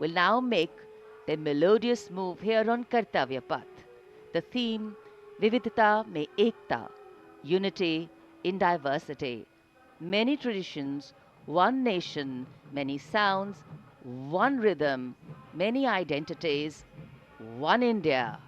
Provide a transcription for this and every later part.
will now make their melodious move here on Kartavya Path. The theme, Vividhata Mein Ekta, Unity in Diversity. Many traditions, one nation, many sounds, one rhythm, many identities, one India.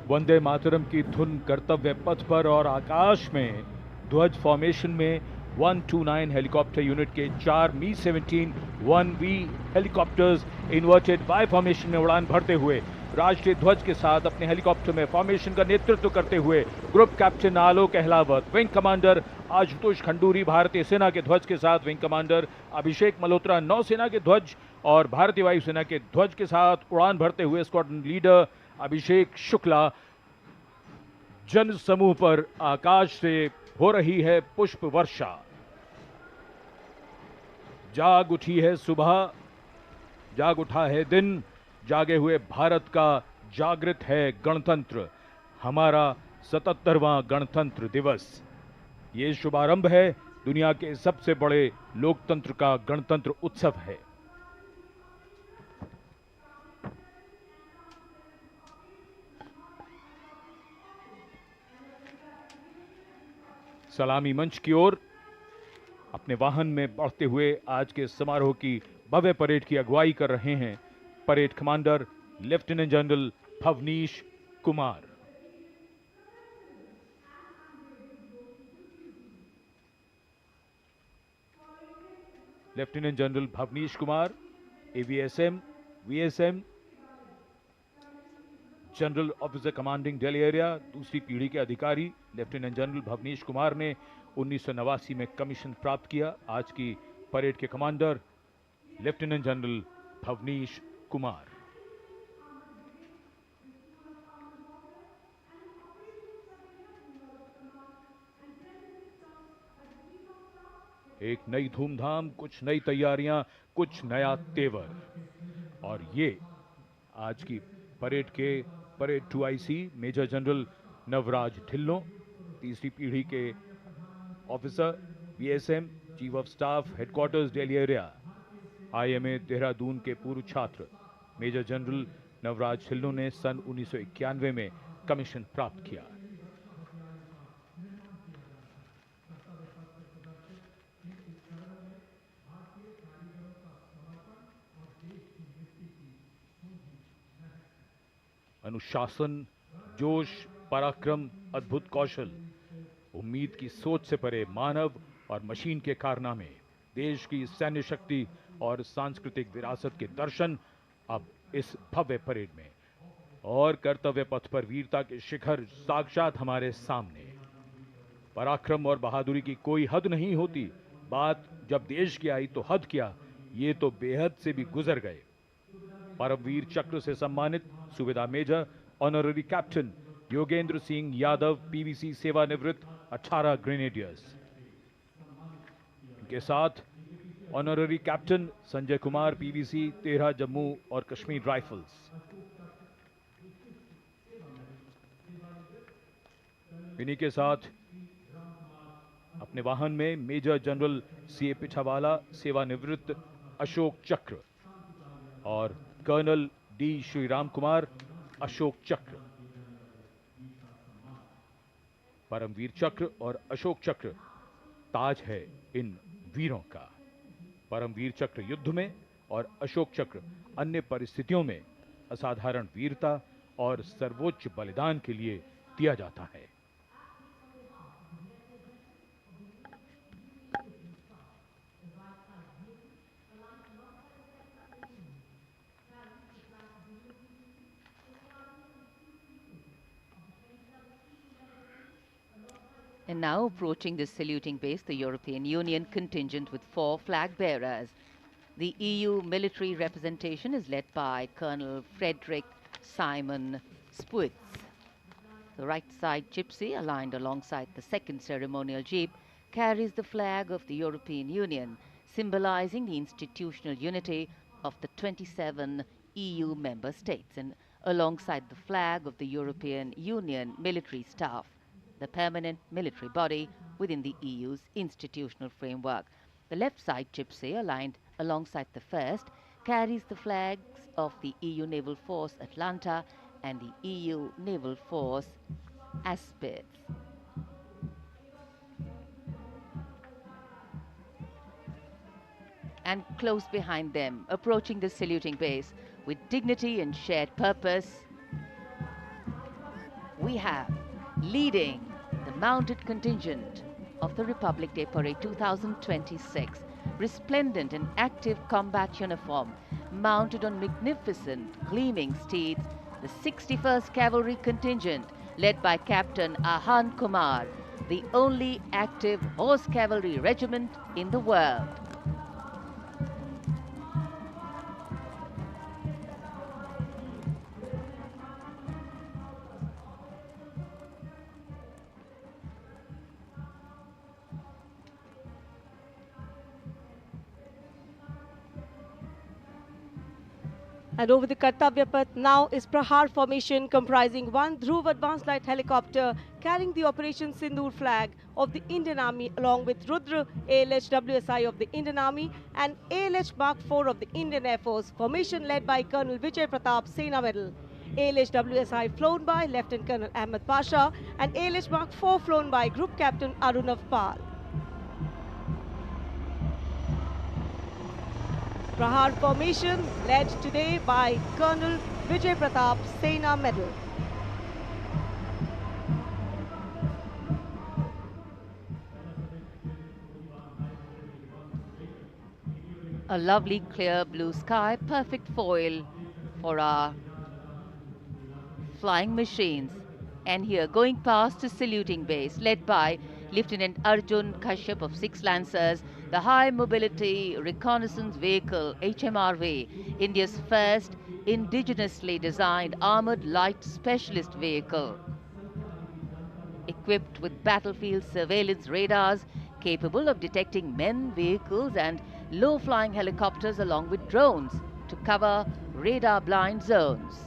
Vande Mataram की धुन कर्तव्य पथ पर और आकाश में ध्वज formation में 129 helicopter unit के 4 Mi 1V helicopters inverted Y formation में उड़ान भरते हुए राष्ट्रीय ध्वज के साथ अपने हेलीकॉप्टर में फॉर्मेशन का नेतृत्व करते हुए ग्रुप कैप्टन आलोक अहलावत, विंग कमांडर आशुतोष खंडूरी भारतीय सेना के ध्वज के साथ, विंग कमांडर अभिषेक मल्होत्रा नौसेना के ध्वज और भारतीय वायुसेना के ध्वज के साथ उड़ान भरते हुए स्क्वाड्रन लीडर अभिषेक शुक्ला। जन समूह पर आकाश से हो रही है पुष्प वर्षा। जाग उठी है सुबह, जाग उठा है दिन, जागे हुए भारत का जागृत है गणतंत्र, हमारा 77वां गणतंत्र दिवस। ये शुभारंभ है दुनिया के सबसे बड़े लोकतंत्र का गणतंत्र उत्सव है। सलामी मंच की ओर अपने वाहन में बढ़ते हुए आज के समारोह की भव्य परेड की अगुवाई कर रहे हैं parade commander lieutenant general Bhavnish Kumar. Lieutenant general Bhavnish Kumar, AVSM, VSM, general officer commanding Delhi area, दूसरी पीढ़ी के अधिकारी। लेफ्टिनेंट जनरल भवनीश कुमार ने 1989 में कमीशन प्राप्त किया। आज की परेड के commander lieutenant general Bhavnish Kumar. एक नई धूमधाम, कुछ नई तैयारियां, कुछ नया तेवर। और ये आज की परेड के parade 2IC major general Navraj Dhillon, तीसरी पीढ़ी के officer, BSM, chief of staff, headquarters Delhi area, IMA Dehradun के पूर्व छात्र मेजर जनरल नवराज ढिल्लों ने सन 1991 में कमीशन प्राप्त किया। अनुशासन, जोश, पराक्रम, अद्भुत कौशल, उम्मीद की सोच से परे मानव और मशीन के कारनामे, देश की सैन्य शक्ति और सांस्कृतिक विरासत के दर्शन अब इस भव्य परेड में। और कर्तव्य पथ पर वीरता के शिखर साक्षात हमारे सामने। पराक्रम और बहादुरी की कोई हद नहीं होती। बात जब देश की आई तो हद क्या, ये तो बेहद से भी गुजर गए। परमवीर चक्र से सम्मानित सूबेदार major honorary captain Yogendra Singh Yadav PVC सेवानिवृत्त 18 ग्रेनेडियर्स। इनके साथ honorary captain Sanjay Kumar PVC 13 Jammu और कश्मीर राइफल्स। इन्हीं के साथ अपने वाहन में मेजर जनरल सीए पिछावाला सेवानिवृत्त अशोक चक्र और कर्नल डी श्रीराम कुमार अशोक चक्र। परमवीर चक्र और अशोक चक्र ताज है इन वीरों का। परमवीर चक्र युद्ध में और अशोक चक्र अन्य परिस्थितियों में असाधारण वीरता और सर्वोच्च बलिदान के लिए दिया जाता है। And now approaching the saluting base, the European Union contingent with 4 flag bearers. The EU military representation is led by Colonel Frederick Simon Spuitz. The right side gypsy, aligned alongside the second ceremonial jeep, carries the flag of the European Union, symbolizing the institutional unity of the 27 EU member states, and alongside the flag of the European Union military staff, the permanent military body within the EU's institutional framework. The left side gypsy, aligned alongside the first, carries the flags of the EU Naval Force Atlanta and the EU Naval Force Aspis. And close behind them, approaching the saluting base with dignity and shared purpose, we have leading the mounted contingent of the Republic Day Parade 2026, resplendent in active combat uniform, mounted on magnificent gleaming steeds, the 61st Cavalry Contingent, led by Captain Ahan Kumar, the only active horse cavalry regiment in the world. And over the Kartavya Path now is Prahar formation comprising one Dhruv advanced light helicopter carrying the Operation Sindoor flag of the Indian Army along with Rudra ALH WSI of the Indian Army and ALH Mark IV of the Indian Air Force. Formation led by Colonel Vijay Pratap Sena Medal. ALH WSI flown by Lieutenant Colonel Ahmed Pasha and ALH Mark IV flown by Group Captain Arunav Pal. Prahar formation led today by Colonel Vijay Pratap Sena Medal. A lovely clear blue sky, perfect foil for our flying machines. And here going past the saluting base, led by Lieutenant Arjun Kashyap of 6 Lancers, the High Mobility Reconnaissance Vehicle, HMRV, India's first indigenously designed armored light specialist vehicle. Equipped with battlefield surveillance radars, capable of detecting men, vehicles and low-flying helicopters along with drones to cover radar-blind zones.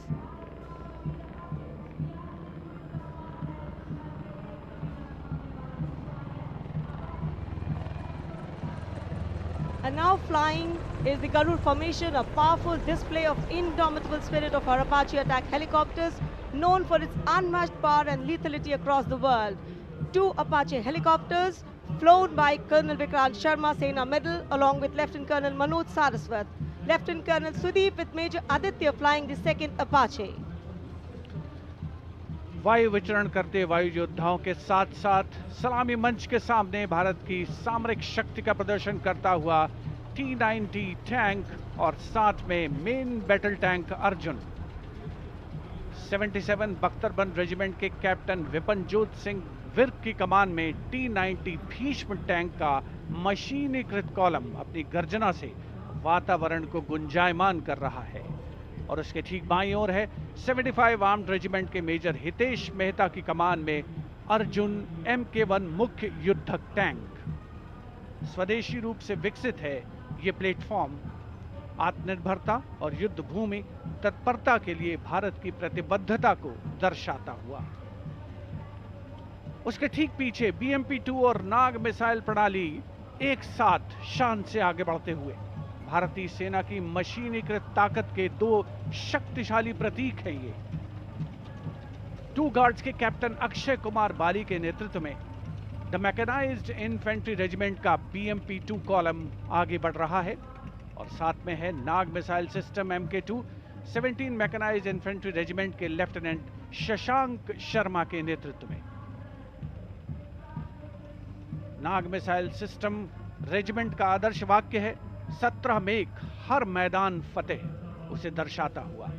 And now flying is the Garud formation, a powerful display of indomitable spirit of our Apache attack helicopters, known for its unmatched power and lethality across the world. 2 Apache helicopters flown by Colonel Vikrant Sharma Sena Medal along with Lieutenant Colonel Manoj Saraswat. Lieutenant Colonel Sudeep with Major Aditya flying the 2nd Apache. वायु विचरण करते वायु योद्धाओं के साथ साथ सलामी मंच के सामने भारत की सामरिक शक्ति का प्रदर्शन करता हुआ T-90 टैंक और साथ में मेन बैटल टैंक अर्जुन। 77 बख्तरबंद रेजिमेंट के कैप्टन विपनजोत सिंह विर्क की कमान में T-90 भीष्म टैंक का मशीनीकृत कॉलम अपनी गर्जना से वातावरण को गुंजायमान कर रहा है। और उसके ठीक बाईं ओर है 75 आर्म्ड रेजिमेंट के मेजर हितेश मेहता की कमान में अर्जुन MK1 मुख्य युद्धक टैंक। स्वदेशी रूप से विकसित है ये प्लेटफॉर्म आत्मनिर्भरता और युद्ध भूमि तत्परता के लिए भारत की प्रतिबद्धता को दर्शाता हुआ। उसके ठीक पीछे BMP-2 और नाग मिसाइल प्रणाली एक साथ शान से आगे बढ़ते हुए भारतीय सेना की मशीनीकृत ताकत के दो शक्तिशाली प्रतीक हैं ये। टू गार्ड्स के कैप्टन अक्षय कुमार बाली के नेतृत्व में द मैकेनाइज्ड इन्फेंट्री रेजिमेंट का BMP-2 कॉलम आगे बढ़ रहा है और साथ में है Nag missile system MK2 17 mechanized infantry regiment के लेफ्टिनेंट शशांक शर्मा के नेतृत्व में। नाग मिसाइल सिस्टम रेजिमेंट का आदर्श वाक्य है 17 मेघ हर मैदान फतेह, उसे दर्शाता हुआ।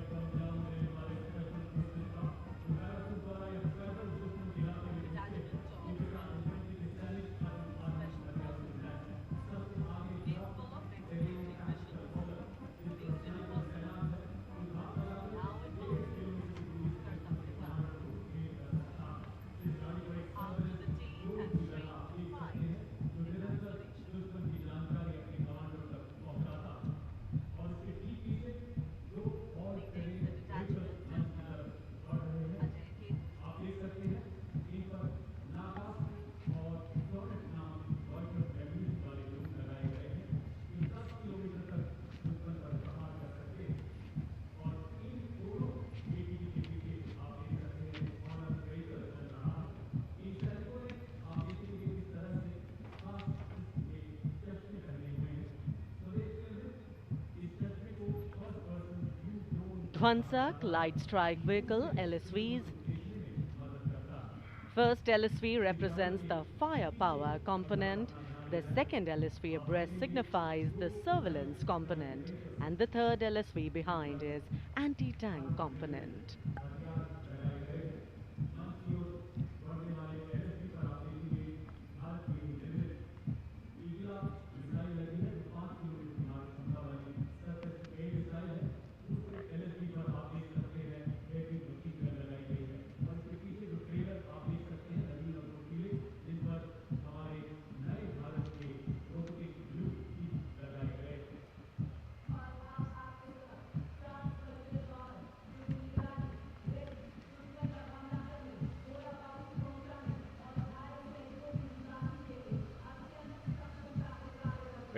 Dwansak Light Strike Vehicle LSVs. First LSV represents the firepower component, the second LSV abreast signifies the surveillance component, and the third LSV behind is anti-tank component.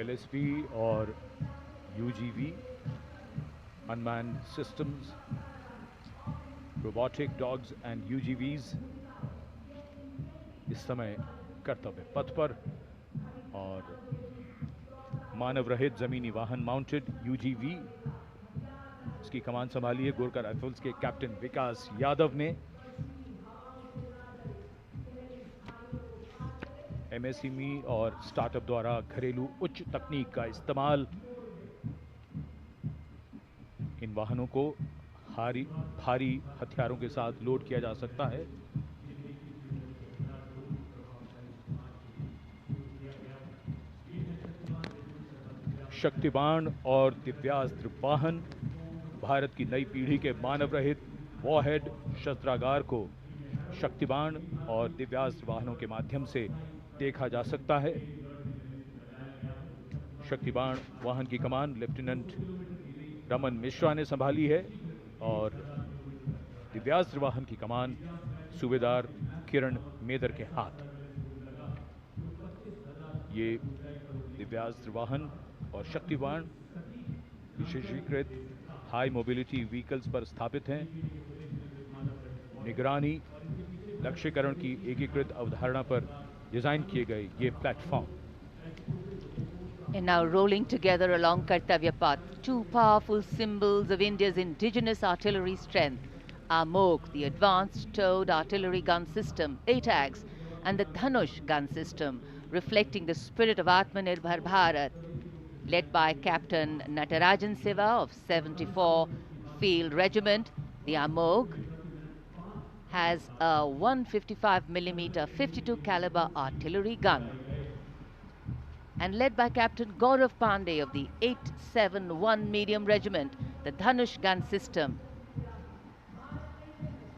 LSV और UGV, unmanned systems, robotic dogs and UGVs इस समय कर्तव्य पथ पर, और मानव रहित जमीनी वाहन माउंटेड UGV इसकी कमान संभाली है गोरखा राइफल्स के कैप्टन विकास यादव ने। MSME और स्टार्टअप द्वारा घरेलू उच्च तकनीक का इस्तेमाल इन वाहनों को भारी हथियारों के साथ लोड किया जा सकता है। शक्तिबाण और दिव्यास्त्र वाहन भारत की नई पीढ़ी के मानव रहित वॉरहेड शस्त्रागार को शक्तिबाण और दिव्यास्त्र वाहनों के माध्यम से देखा जा सकता है। शक्तिबाण वाहन की कमान लेफ्टिनेंट रमन मिश्रा ने संभाली है और दिव्यास्त्र वाहन की कमान सूबेदार किरण मेदर के हाथ। ये दिव्यास्त्र वाहन और शक्तिबाण विशेषीकृत हाई मोबिलिटी व्हीकल्स पर स्थापित हैं। निगरानी लक्ष्यकरण की एकीकृत अवधारणा पर डिजाइन किए गए ये platform. And now rolling together along Kartavya Path, two powerful symbols of India's indigenous artillery strength are MOG, the Advanced Towed Artillery Gun System, ATAGS, and the Dhanush gun system, reflecting the spirit of Atmanirbhar Bharat. led by Captain Natarajan Siva of 74 Field Regiment. The Amog has a 155mm 52 caliber artillery gun, and led by Captain Gaurav Pandey of the 871 Medium Regiment, the Dhanush gun system,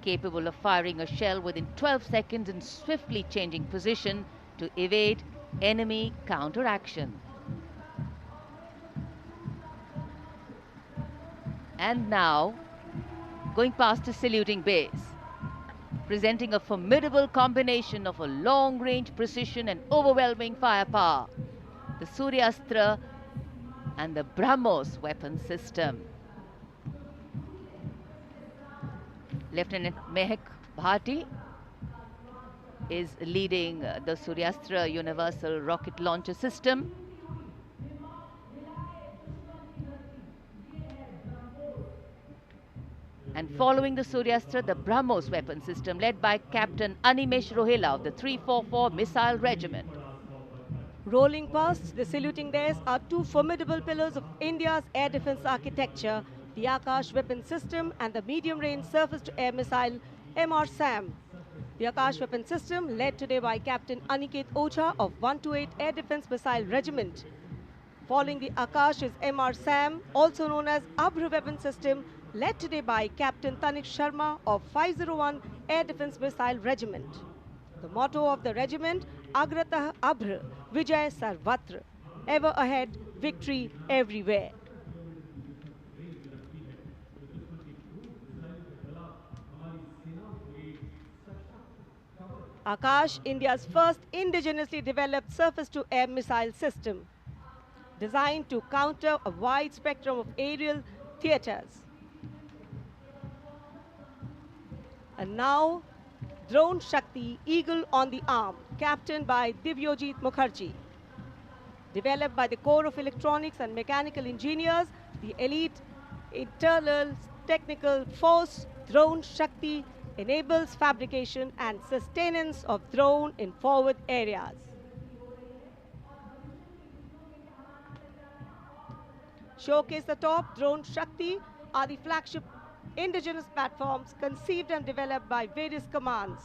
capable of firing a shell within 12 seconds and swiftly changing position to evade enemy counteraction. And now, going past a saluting base, presenting a formidable combination of a long-range precision and overwhelming firepower, the Suryastra and the BrahMos weapon system. Lieutenant Mehak Bhati is leading the Suryastra Universal Rocket Launcher System. And following the Suryastra, the BrahMos weapon system, led by Captain Animesh Rohela of the 344 Missile Regiment. Rolling past the saluting days are two formidable pillars of India's air defense architecture, the Akash weapon system and the medium-range surface-to-air missile MR-SAM. The Akash weapon system, led today by Captain Aniket Ocha of 128 Air Defense Missile Regiment. Following the Akash is MR-SAM, also known as Abhr weapon system, led today by Captain Tanik Sharma of 501 Air Defense Missile Regiment. The motto of the regiment, Agratah Abhr, Vijay Sarvatra, ever ahead, victory everywhere. Akash, India's first indigenously developed surface-to-air missile system, designed to counter a wide spectrum of aerial theaters. And now, Drone Shakti Eagle on the Arm, captained by Divyojit Mukherjee. Developed by the Corps of Electronics and Mechanical Engineers, the elite internal technical force, Drone Shakti enables fabrication and sustenance of drone in forward areas. Showcase atop Drone Shakti are the flagship indigenous platforms conceived and developed by various commands.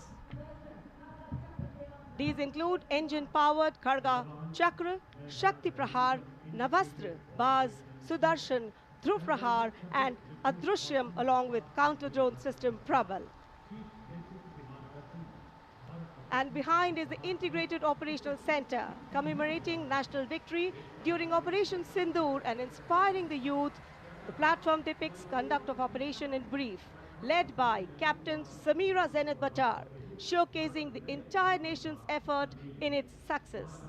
These include engine-powered Kharga Chakra, Shakti Prahar, Navastra, Baz, Sudarshan, Dhruv Prahar and Adrushyam, along with counter-drone system Prabal. And behind is the Integrated Operational Center, commemorating national victory during Operation Sindoor and inspiring the youth. The platform depicts conduct of operation in brief, led by Captain Samira Zenat Batar, showcasing the entire nation's effort in its success.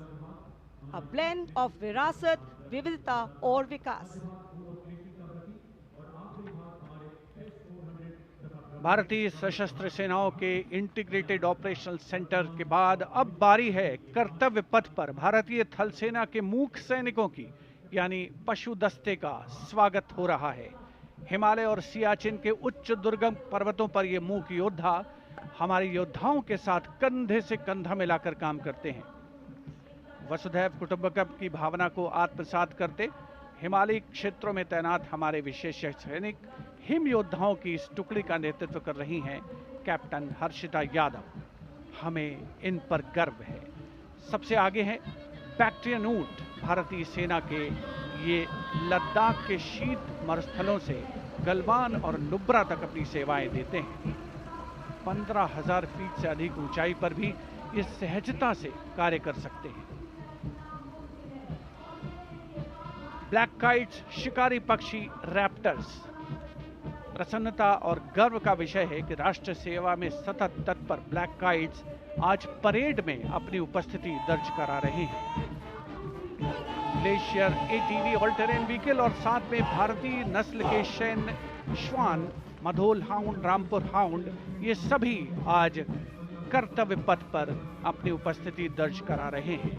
A blend of Virasat, Vividta or Vikas. भारतीय सशस्त्र सेनाओं के integrated operational centre के बाद अब बारी है कर्तव्य पथ पर भारतीय थल सेना के मूक सैनिकों की, यानी पशु दस्ते का स्वागत हो रहा है। हिमालय और सियाचिन के उच्च दुर्गम पर्वतों पर ये मूक योद्धा हमारे योद्धाओं के साथ कंधे से कंधा मिलाकर काम करते हैं। वसुधैव कुटुंबकम की भावना को आत्मसात करते हिमालयी क्षेत्रों में तैनात हमारे विशेष सैनिक हिम योद्धाओं की इस टुकड़ी का नेतृत्व कर रही हैं कैप्टन हर्षिता यादव। हमें इन पर गर्व है। सबसे आगे हैं बैक्ट्रियन ऊंट, भारतीय सेना के ये लद्दाख के शीत मरुस्थलों से गलवान और नुब्रा तक अपनी सेवाएं देते हैं। 15,000 फीट से अधिक ऊंचाई पर भी ये सहजता से कार्य कर सकते हैं। ब्लैक काइट्स, शिकारी पक्षी रैप्टर्स। प्रसन्नता और गर्व का विषय है कि राष्ट्र सेवा में सतत तत्पर ब्लैक काइट्स आज परेड में अपनी उपस्थिति दर्ज करा रहे हैं। Glacier ATV all terrain vehicle और साथ में भारतीय नस्ल के सैन्य श्वान, मधोल हाउंड, रामपुर हाउंड, ये सभी आज कर्तव्य पथ पर अपनी उपस्थिति दर्ज करा रहे हैं।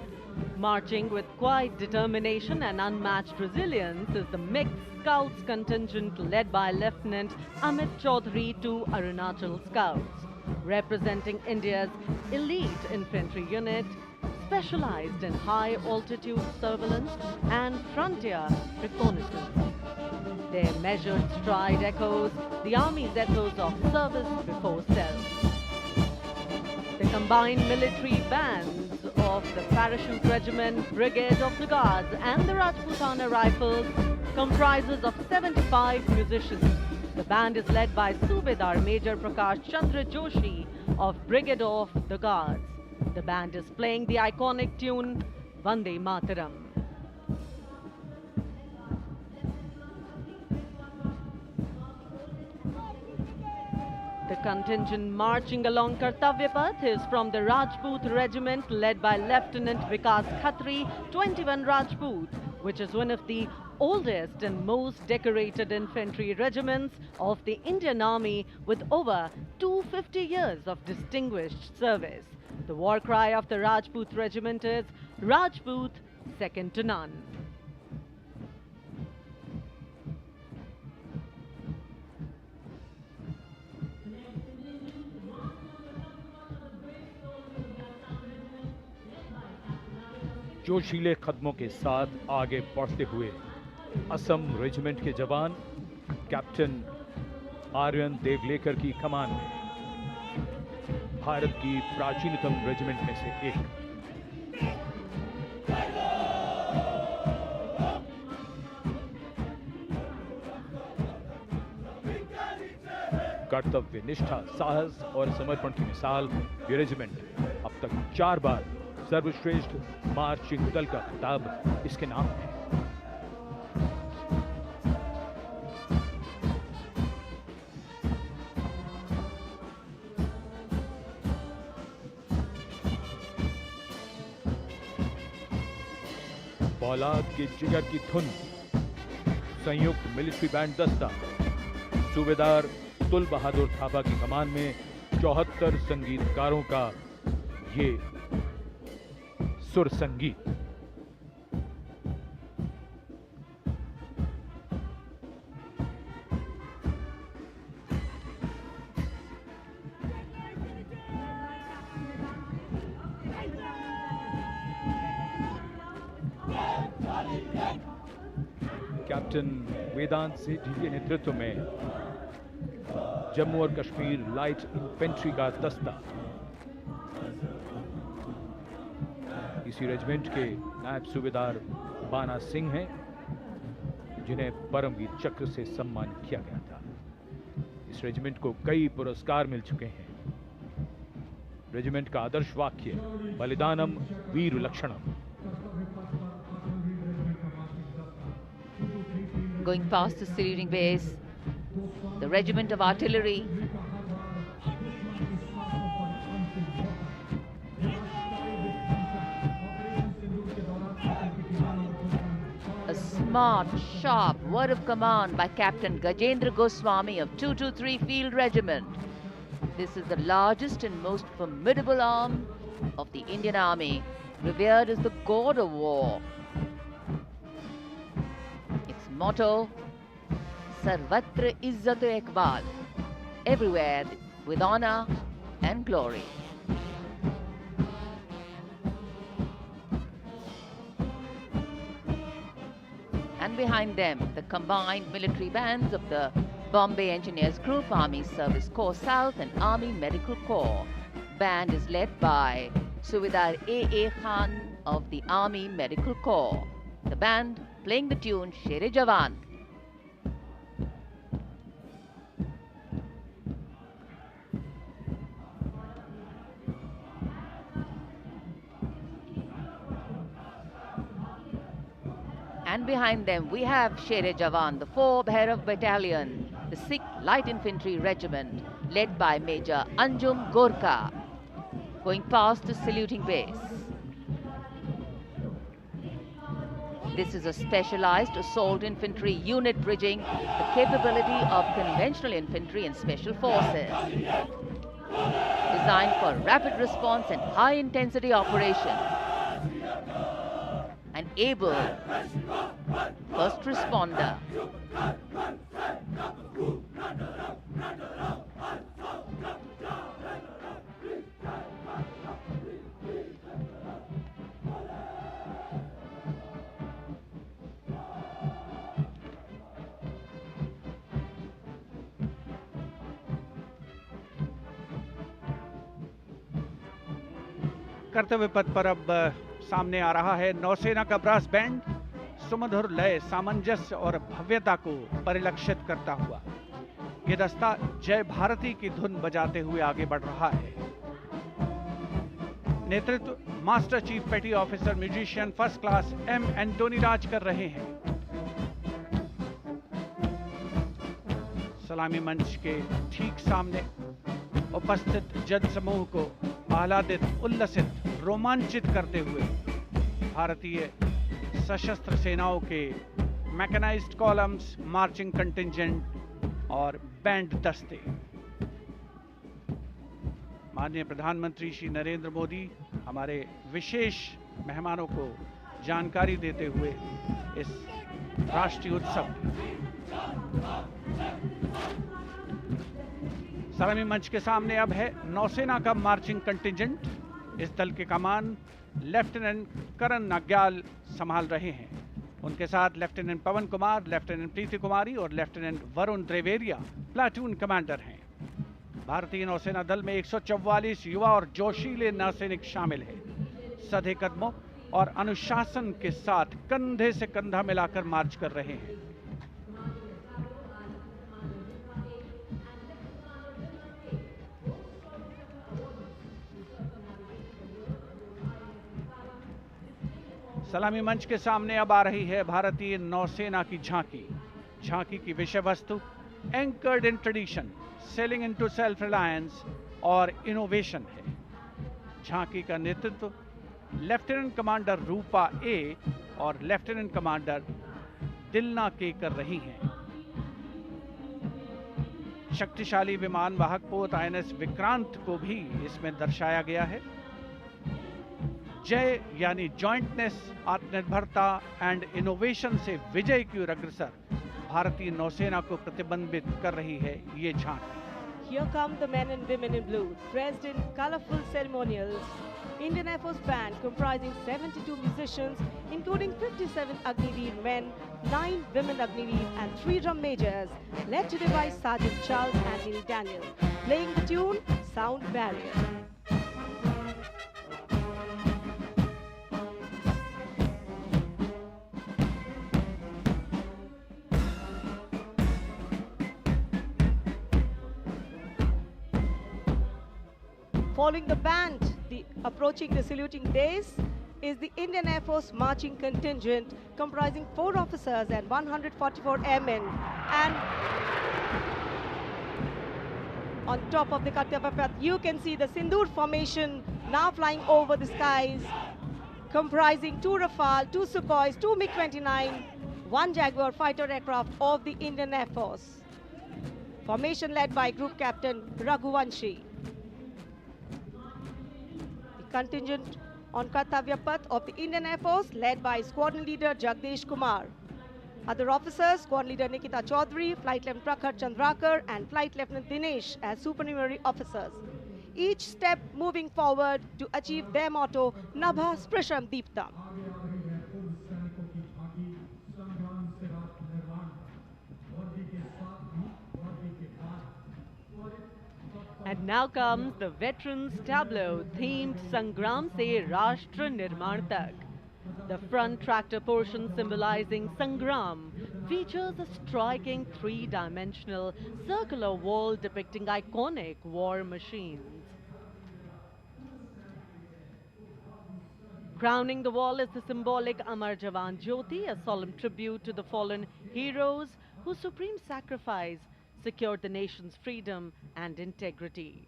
Marching with quiet determination and unmatched resilience is the mixed Scouts contingent led by Lieutenant Amit Chaudhary to Arunachal Scouts. Representing India's elite infantry unit, specialized in high-altitude surveillance and frontier reconnaissance. Their measured stride echoes the Army's ethos of service before self. The combined military bands of the Parachute Regiment, Brigade of the Guards and the Rajputana Rifles comprises of 75 musicians. The band is led by Subedar Major Prakash Chandra Joshi of Brigade of the Guards. The band is playing the iconic tune Vande Mataram. The contingent marching along Kartavya Path is from the Rajput Regiment led by Lieutenant Vikas Khatri, 21 Rajput, which is one of the oldest and most decorated infantry regiments of the Indian Army with over 250 years of distinguished service. The war cry of the Rajput Regiment is Rajput, second to none. जोशीले कदमों के साथ आगे बढ़ते हुए Assam regiment के जवान captain Aryan Devlekar की कमान में, भारत की प्राचीनतम रेजिमेंट में से एक। कर्तव्य निष्ठा, साहस और समर्पण की मिसाल ये रेजिमेंट अब तक 4 बार सर्वश्रेष्ठ मार्चिंग दल का खिताब इसके नाम है। औलाद के जिगर की धुन, संयुक्त मिलिट्री बैंड दस्ता, सूबेदार तुल बहादुर थापा की कमान में 74 संगीतकारों का ये सुर संगीत। कैप्टन वेदांत सिंह जी के नेतृत्व में जम्मू और कश्मीर लाइट इन्फेंट्री का दस्ता, इसी रेजिमेंट के नायब सूबेदार बाना सिंह हैं, जिन्हें परमवीर चक्र से सम्मानित किया गया था। इस रेजिमेंट को कई पुरस्कार मिल चुके हैं। रेजिमेंट का आदर्श वाक्य बलिदानम वीर लक्षणम। Going past the saluting base, the regiment of artillery, a smart, sharp word of command by Captain Gajendra Goswami of 223 Field Regiment. This is the largest and most formidable arm of the Indian Army, revered as the god of war. Its motto, Sarvatra Izzat Iqbal, everywhere with honor and glory. And behind them, the combined military bands of the Bombay Engineers Group, Army Service Corps South and Army Medical Corps. Band is led by Subedar A.A. Khan of the Army Medical Corps. The band playing the tune Sher-e Jawan. And behind them we have Sher-e Jawan, the 4th Bhairav Battalion, the 6th Light Infantry Regiment, led by Major Anjum Gorkha, going past the saluting base. This is a specialized assault infantry unit bridging the capability of conventional infantry and special forces. Designed for rapid response and high-intensity operations. An able first responder. कर्तव्य पथ पर अब सामने आ रहा है नौसेना का brass band, सुमधुर लय, सामंजस्य और भव्यता को परिलक्षित करता हुआ ये दस्ता जय भारती की धुन बजाते हुए आगे बढ़ रहा है। नेतृत्व master chief petty officer musician first class M Antony Raj कर रहे हैं। सलामी मंच के ठीक सामने उपस्थित जन समूह को आह्लादित, उल्लसित, रोमांचित करते हुए भारतीय सशस्त्र सेनाओं के मैकेनाइज्ड कॉलम्स, मार्चिंग कंटिंजेंट और बैंड दस्ते। माननीय प्रधानमंत्री श्री नरेंद्र मोदी हमारे विशेष मेहमानों को जानकारी देते हुए इस राष्ट्रीय उत्सव सलामी मंच के सामने अब है नौसेना का मार्चिंग कंटिंजेंट। इस दल के कमान लेफ्टिनेंट करण नाग्याल संभाल रहे हैं। उनके साथ लेफ्टिनेंट पवन कुमार, लेफ्टिनेंट प्रीति कुमारी और लेफ्टिनेंट वरुण द्रेवेरिया प्लाटून कमांडर हैं। भारतीय नौसेना दल में 144 युवा और जोशीले नौसैनिक शामिल हैं। सधे कदमों और अनुशासन के साथ कंधे से कंधा मिलाकर मार्च कर रहे हैं। सलामी मंच के सामने अब आ रही है भारतीय नौसेना की झांकी। झांकी की विषय वस्तु anchored in tradition, sailing into self reliance और इनोवेशन है। झांकी का नेतृत्व लेफ्टिनेंट कमांडर रूपा ए और लेफ्टिनेंट कमांडर दिलना के कर रही हैं। शक्तिशाली विमान वाहक पोत आईएनएस विक्रांत को भी इसमें दर्शाया गया है। जय यानी जॉइंटनेस, आत्मनिर्भरता एंड इनोवेशन से विजय की ओर अग्रसर भारतीय नौसेना को प्रतिबिंबित कर रही है ये झांकी। Here come the men and women in blue, dressed in colorful ceremonials. Indian Air Force band comprising 72 musicians, including 57 Agniveer men, 9 women Agniveer and 3 drum majors, led today by Sergeant Charles Anthony Daniel, playing the tune Sound Barrier. Following the band, approaching the saluting dais is the Indian Air Force marching contingent comprising 4 officers and 144 airmen. And on top of the Kartavya Path, you can see the Sindoor formation now flying over the skies, comprising 2 Rafale, 2 Sukhois, 2 MiG-29, 1 Jaguar fighter aircraft of the Indian Air Force. Formation led by Group Captain Raghuvanshi. Contingent on Kartavya Path of the Indian Air Force led by Squadron Leader Jagdish Kumar. Other officers, Squadron Leader Nikita Chaudhary, Flight Lieutenant Prakhar Chandrakar and Flight Lieutenant Dinesh as supernumerary officers. Each step moving forward to achieve their motto, Nabha Sprisham Deeptam. And now comes the Veterans Tableau themed Sangram Se Rashtra Nirman Tak. The front tractor portion symbolizing Sangram features a striking 3-dimensional circular wall depicting iconic war machines. Crowning the wall is the symbolic Amar Jawan Jyoti, a solemn tribute to the fallen heroes whose supreme sacrifice secured the nation's freedom and integrity.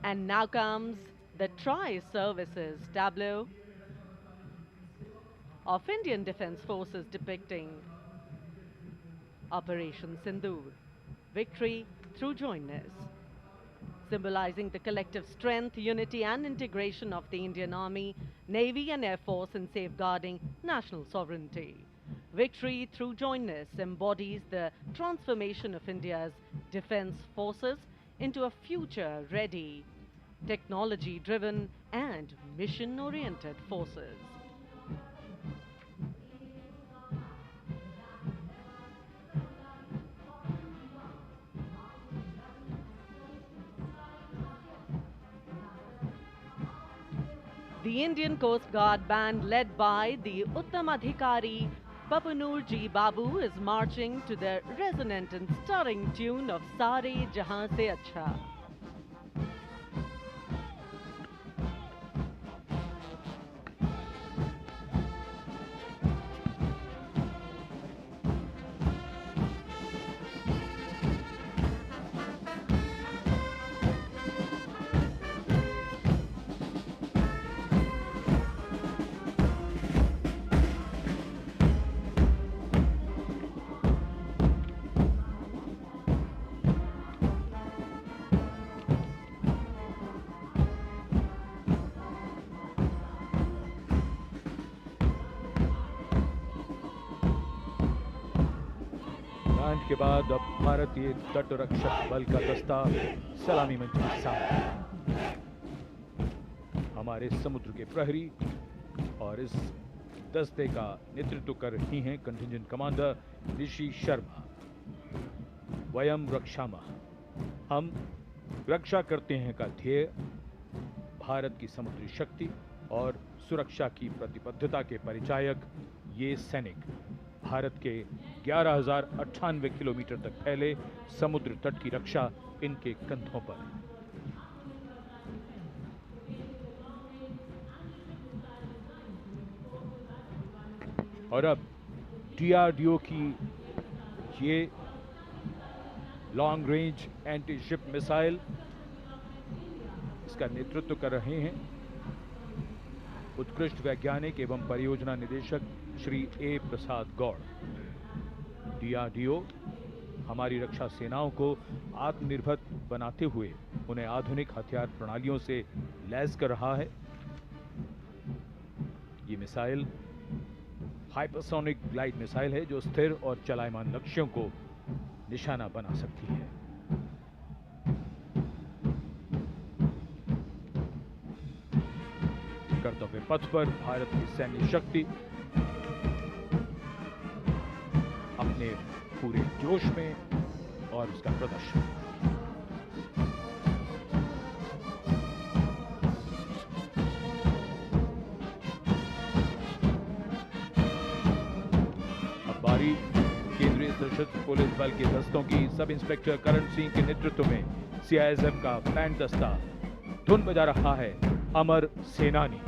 And now comes the Tri-Services tableau of Indian Defence Forces depicting Operation Sindoor, victory through jointness, symbolizing the collective strength, unity and integration of the Indian Army, Navy and Air Force in safeguarding national sovereignty. Victory through jointness embodies the transformation of India's defence forces into a future-ready, technology-driven and mission-oriented forces. The Indian Coast Guard band led by the Uttam Adhikari Papanur Ji Babu is marching to the resonant and stirring tune of Sare Jahan Se Acha. Band के बाद अब भारतीय तट रक्षक बल का दस्ता सलामी मंच के सामने। हमारे समुद्र के प्रहरी और इस दस्ते का नेतृत्व कर रही हैं कंटिंजेंट कमांडर ऋषि शर्मा। वयम रक्षामः, हम रक्षा करते हैं का ध्येय भारत की समुद्री शक्ति और सुरक्षा की प्रतिबद्धता के परिचायक ये सैनिक भारत के 11,098 किलोमीटर तक फैले समुद्र तट की रक्षा इनके कंधों पर। और अब DRDO की ये long range anti ship missile, इसका नेतृत्व कर रहे हैं उत्कृष्ट वैज्ञानिक एवं परियोजना निदेशक Shri A. Prasad Gaur. DRDO हमारी रक्षा सेनाओं को आत्मनिर्भर बनाते हुए उन्हें आधुनिक हथियार प्रणालियों से लैस कर रहा है। ये मिसाइल हाइपरसोनिक ग्लाइड मिसाइल है जो स्थिर और चलायमान लक्ष्यों को निशाना बना सकती है। कर्तव्य पथ पर भारत की सैन्य शक्ति अपने पूरे जोश में और उसका प्रदर्शन। अब बारी केंद्रीय सशस्त्र पुलिस बल के दस्तों की। सब इंस्पेक्टर करण सिंह के नेतृत्व में CISF का बैंड दस्ता धुन बजा रहा है अमर सेनानी।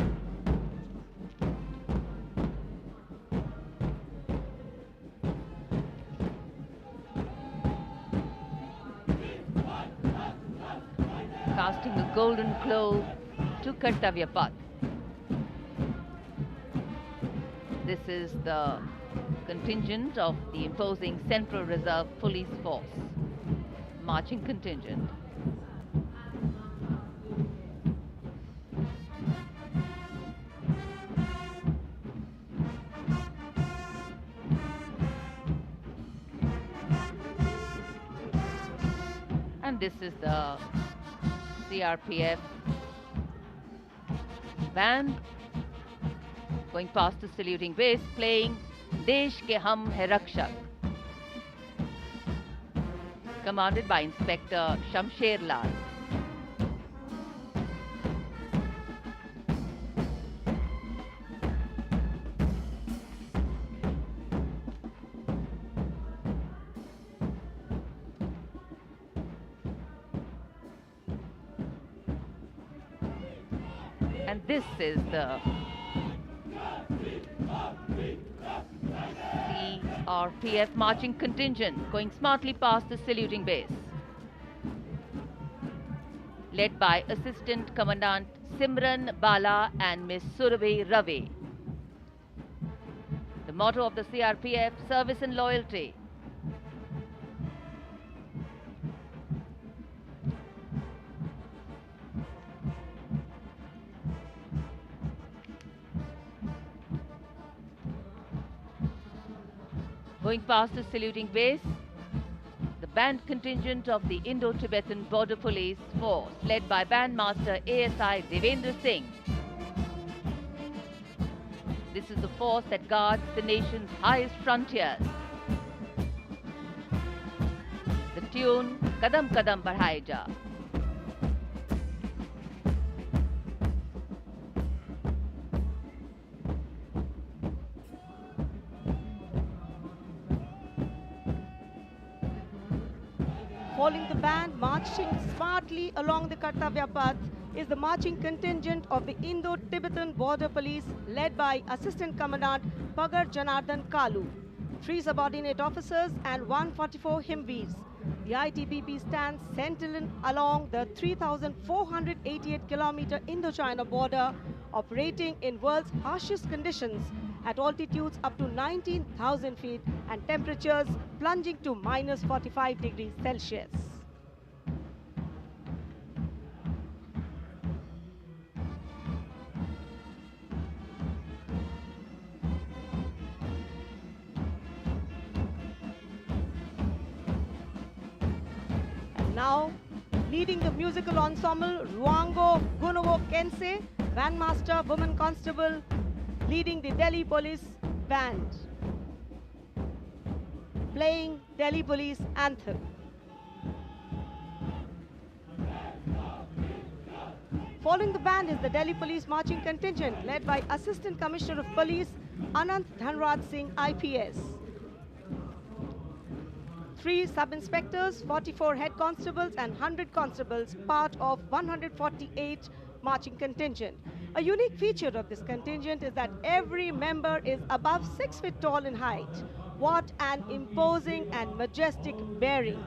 Casting a golden glow to Kartavya Path. This is the contingent of the imposing Central Reserve Police Force, marching contingent. And this is the CRPF band going past the saluting base, playing Desh Ke Hum Hai Rakshak, commanded by Inspector Shamsher Lal. And this is the CRPF marching contingent going smartly past the saluting base, led by Assistant Commandant Simran Bala and Miss Surabhi Ravi. The motto of the CRPF, service and loyalty. Going past the saluting base, the band contingent of the Indo-Tibetan Border Police Force, led by Bandmaster ASI Devendra Singh. This is the force that guards the nation's highest frontiers. The tune, Kadam Kadam Badhaye Ja. Following the band, marching smartly along the Kartavya Path is the marching contingent of the Indo-Tibetan Border Police led by Assistant Commandant Pagar Janardhan Kalu, 3 subordinate officers and 144 Himveers. The ITBP stands sentinel along the 3,488-kilometer Indo-China border, operating in world's harshest conditions at altitudes up to 19,000 feet and temperatures plunging to minus 45 degrees Celsius. And now, leading the musical ensemble, Ruango Gunovo Kense, Bandmaster, Woman Constable, leading the Delhi Police Band, playing Delhi Police Anthem. Following the band is the Delhi Police Marching Contingent led by Assistant Commissioner of Police Anant Dhanraj Singh IPS. 3 sub-inspectors, 44 head constables and 100 constables, part of 148 marching contingent. A unique feature of this contingent is that every member is above 6 feet tall in height. What an imposing and majestic bearing.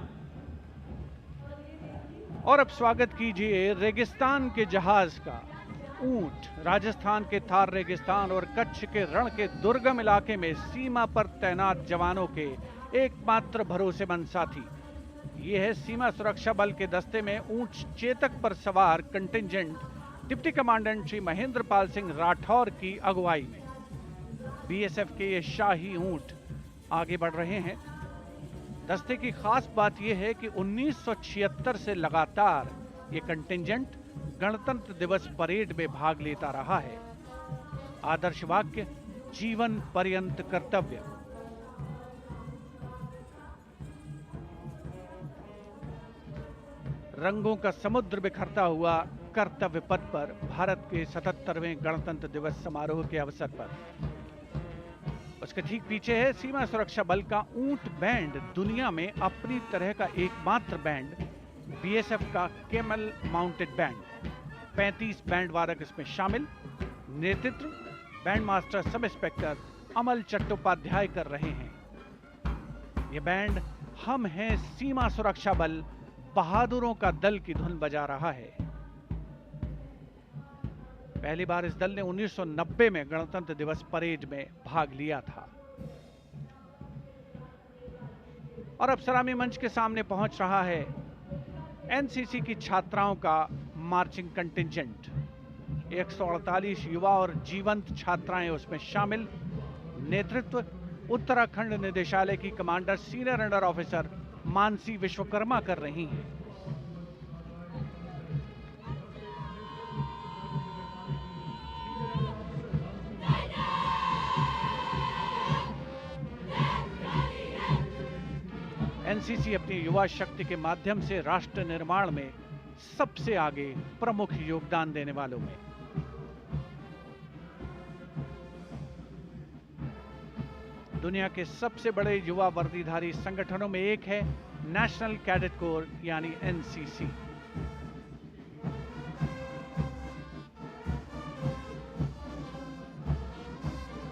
और अब स्वागत कीजिए रेगिस्तान के जहाज का। ऊंट राजस्थान के थार रेगिस्तान और कच्छ के रण के दुर्गम इलाके में सीमा पर तैनात जवानों के एकमात्र भरोसेमंद साथी। ये है सीमा सुरक्षा बल के दस्ते में ऊंट चेतक पर सवार contingent deputy commandant Shri Mahendra Pal Singh Rathore की अगुवाई में। बीएसएफ के ये शाही ऊंट आगे बढ़ रहे हैं। दस्ते की खास बात यह है कि 1976 से लगातार ये कंटिंजेंट गणतंत्र दिवस परेड में भाग लेता रहा है। आदर्श वाक्य, जीवन पर्यंत कर्तव्य। रंगों का समुद्र बिखरता हुआ कर्तव्य पथ पर भारत के 77वें गणतंत्र दिवस समारोह के अवसर पर। उसके ठीक पीछे है सीमा सुरक्षा बल का ऊंट बैंड, दुनिया में अपनी तरह का एकमात्र बैंड, बीएसएफ का केमल माउंटेड बैंड। 35 बैंड वादक इसमें शामिल। नेतृत्व बैंड मास्टर सब इंस्पेक्टर अमल चट्टोपाध्याय कर रहे हैं। यह बैंड हम हैं सीमा सुरक्षा बल, बहादुरों का दल की धुन बजा रहा है। पहली बार इस दल ने 1990 में गणतंत्र दिवस परेड में भाग लिया था। और अब सलामी मंच के सामने पहुंच रहा है एनसीसी की छात्राओं का मार्चिंग कंटिंजेंट। 148 युवा और जीवंत छात्राएं उसमें शामिल। नेतृत्व उत्तराखंड निदेशालय की commander senior under officer Mansi Vishwakarma कर रही हैं। एनसीसी अपनी युवा शक्ति के माध्यम से राष्ट्र निर्माण में सबसे आगे प्रमुख योगदान देने वालों में। दुनिया के सबसे बड़े युवा वर्दीधारी संगठनों में एक है नेशनल कैडेट कोर यानी एनसीसी।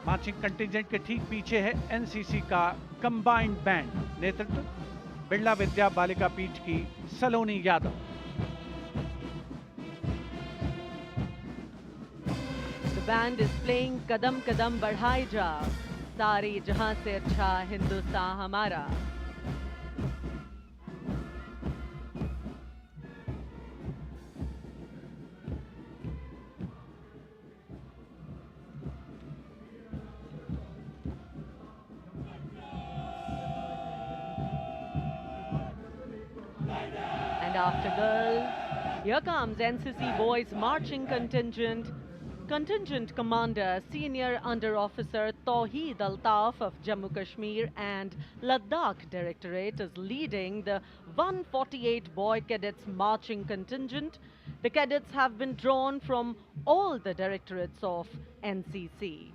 मार्चिंग कंटिंजेंट के ठीक पीछे है एनसीसी का कंबाइंड बैंड। नेतृत्व बिरला विद्या बालिका पीठ की सलोनी Yadav. The band is playing कदम कदम बढ़ाए जा, सारे जहां से अच्छा हिंदुस्तान हमारा। And after girls, here comes NCC Boys Marching Contingent. Contingent Commander Senior Under Officer Tawheed Altaf of Jammu Kashmir and Ladakh Directorate is leading the 148 Boy Cadets Marching Contingent. The cadets have been drawn from all the directorates of NCC.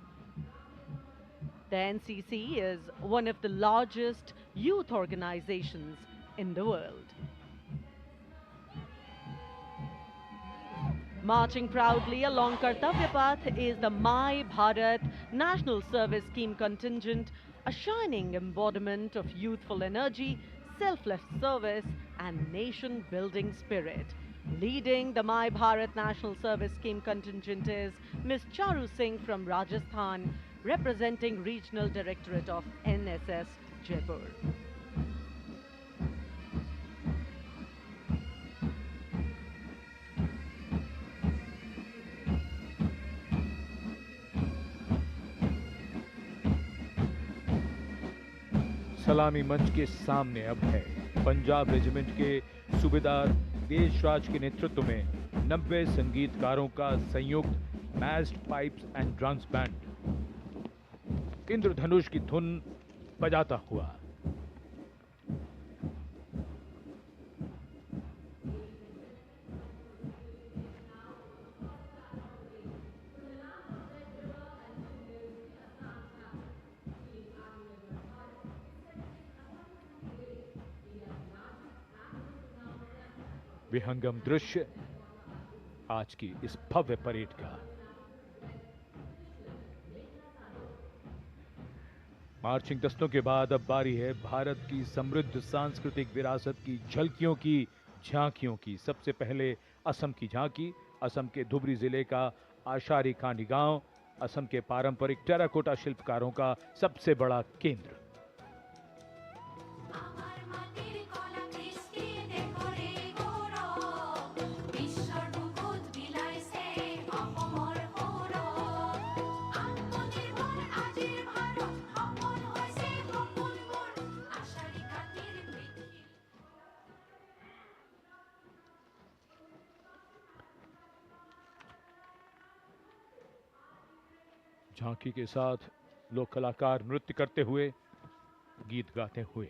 The NCC is one of the largest youth organizations in the world. Marching proudly along Kartavya Path is the My Bharat National Service Scheme contingent, a shining embodiment of youthful energy, selfless service and nation-building spirit. Leading the My Bharat National Service Scheme contingent is Ms. Charu Singh from Rajasthan, representing Regional Directorate of NSS, Jaipur. सलामी मंच के सामने अब है Punjab regiment के सूबेदार देशराज के नेतृत्व में 90 संगीतकारों का संयुक्त massed pipes and drums band Indradhanush की धुन बजाता हुआ। विहंगम दृश्य आज की इस भव्य परेड का। मार्चिंग दस्तों के बाद अब बारी है भारत की समृद्ध सांस्कृतिक विरासत की झलकियों की, झांकियों की। सबसे पहले असम की झांकी, असम के धुबरी जिले का आशारी खानी गांव, असम के पारंपरिक टेराकोटा शिल्पकारों का सबसे बड़ा केंद्र। झांकी के साथ लोक कलाकार नृत्य करते हुए, गीत गाते हुए।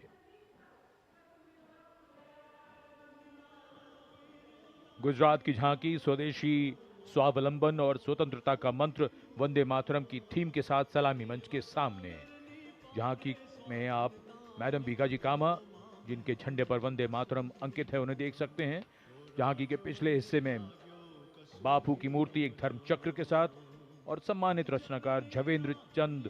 गुजरात की झांकी स्वदेशी, स्वावलंबन और स्वतंत्रता का मंत्र वंदे मातरम की थीम के साथ सलामी मंच के सामने। झांकी में आप मैडम बीगाजी कामा, जिनके झंडे पर वंदे मातरम अंकित है, उन्हें देख सकते हैं। झांकी के पिछले हिस्से में बापू की मूर्ति एक धर्म चक्र के साथ और सम्मानित रचनाकार झवेंद्र चंद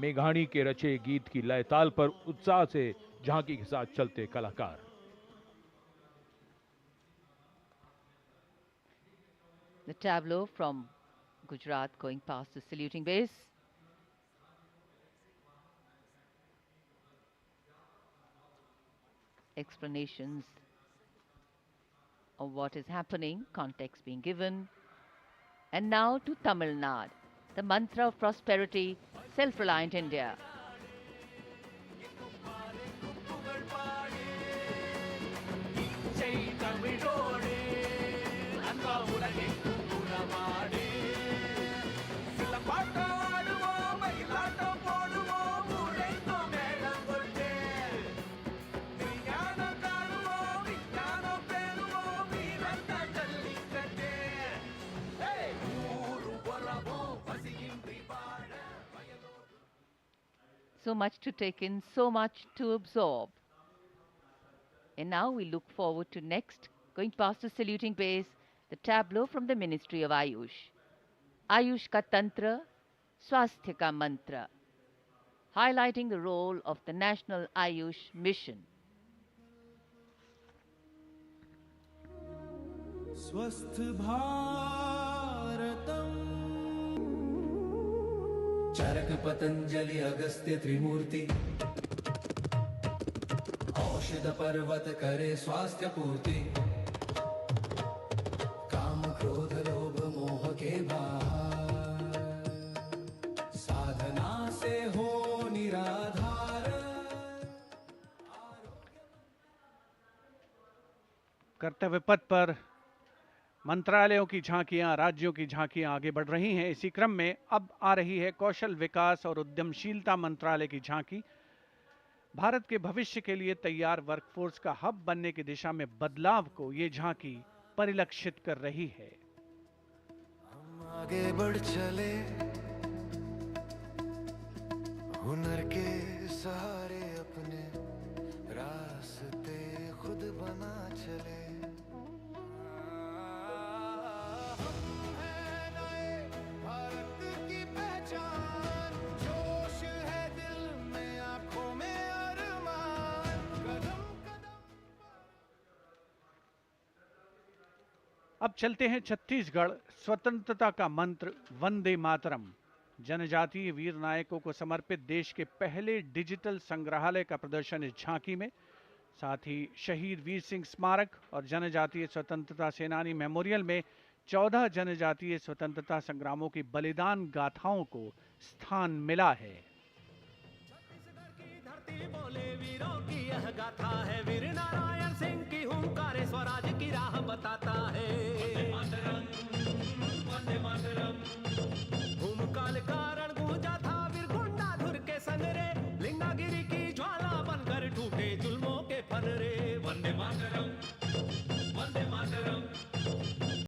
मेघाणी के रचे गीत की लय ताल पर उत्साह से झांकी के साथ चलते कलाकार। The tableau from Gujarat going past the saluting base. Explanations of what is happening, context being given. And now to Tamil Nadu, the mantra of prosperity, self-reliant India. So much to take in, so much to absorb. And now we look forward to next, going past the saluting base, the tableau from the Ministry of Ayush. Ayush ka tantra, swasthya ka mantra, highlighting the role of the National Ayush Mission. स्वस्थ भारतम चरक पतंजलि अगस्त्य त्रिमूर्ति औषध पर्वत करे स्वास्थ्य पूर्ति काम क्रोध लोभ मोह के भार साधना से हो निराधार। कर्तव्य पथ पर मंत्रालयों की झांकियां, राज्यों की झांकियां आगे बढ़ रही हैं। इसी क्रम में अब आ रही है कौशल विकास और उद्यमशीलता मंत्रालय की झांकी। भारत के भविष्य के लिए तैयार वर्कफोर्स का हब बनने की दिशा में बदलाव को ये झांकी परिलक्षित कर रही है। हम आगे बढ़ चले हुनर के सहारे अपने रास्ते खुद बना चले। अब चलते हैं छत्तीसगढ़। स्वतंत्रता का मंत्र वंदे मातरम। जनजातीय वीर नायकों को समर्पित देश के पहले डिजिटल संग्रहालय का प्रदर्शन इस झांकी में। साथ ही शहीद वीर सिंह स्मारक और जनजातीय स्वतंत्रता सेनानी मेमोरियल में 14 जनजातीय स्वतंत्रता संग्रामों की बलिदान गाथाओं को स्थान मिला है। छत्तीसगढ़ की धरती बोले वीरों की यह गाथा है, वीर नारायण सिंह की हुंकार स्वराज की राह बताता है।